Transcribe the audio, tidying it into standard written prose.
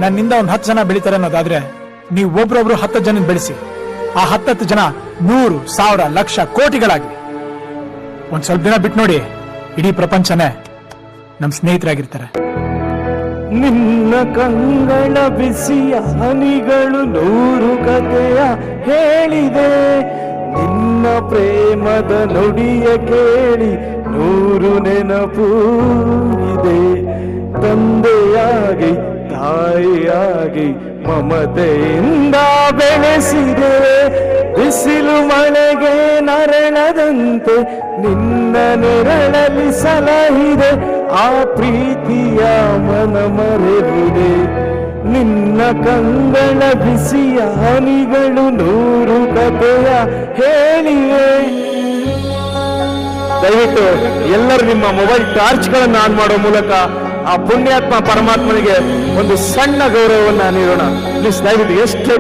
ನನ್ನಿಂದ ಒಂದು 10 ಜನ ಬೆಳಿತಾರೆ ಅನ್ನೋದಾದ್ರೆ ನೀವು ಒಬ್ರೊಬ್ರು 10 ಜನ ಬೆಳೆಸಿ. ಆ 10 ಜನ 100, 1000, ಲಕ್ಷ, ಕೋಟಿಗಳಾಗಿ ಒಂದ್ ಸ್ವಲ್ಪ ದಿನ ಬಿಟ್ಟು ನೋಡಿ, ಇಡೀ ಪ್ರಪಂಚನೇ ನಮ್ ಸ್ನೇಹಿತರಾಗಿರ್ತಾರೆ. ನಿನ್ನ ಕಂಗಳ ಬಿಸಿಯ ಹನಿಗಳು 100 ಕಥೆಯ ಹೇಳಿದೆ. ನಿನ್ನ ಪ್ರೇಮದ ನುಡಿಯ ಕೇಳಿ 100 ನೆನಪು ಇದೆ. ತಂದೆಯಾಗಿ ತಾಯಿಯಾಗಿ ಮಮತೆಯಿಂದ ಬೆಳೆಸಿದೆ. ಬಿಸಿಲು ಮಳೆಗೆ ನರಳದಂತೆ ನಿನ್ನ ನೆರಳಲ್ಲಿ ಸಲಹಿದೆ. ಆ ಪ್ರೀತಿಯ ಮನ ಮರೆಯುವುದೇ. ನಿನ್ನ ಕಂಗಳ ಬಿಸಿಯ ಹನಿಗಳು 100 ಕಥೆಯ ಹೇಳಿವೆ. ದಯವಿಟ್ಟು ಎಲ್ಲರೂ ನಿಮ್ಮ ಮೊಬೈಲ್ ಟಾರ್ಚ್ಗಳನ್ನು ಆನ್ ಮಾಡೋ ಮೂಲಕ ಆ ಪುಣ್ಯಾತ್ಮ ಪರಮಾತ್ಮನಿಗೆ ಒಂದು ಸಣ್ಣ ಗೌರವವನ್ನು ನೀಡೋಣ. ಪ್ಲೀಸ್ ದಯವಿಟ್ಟು ಎಷ್ಟು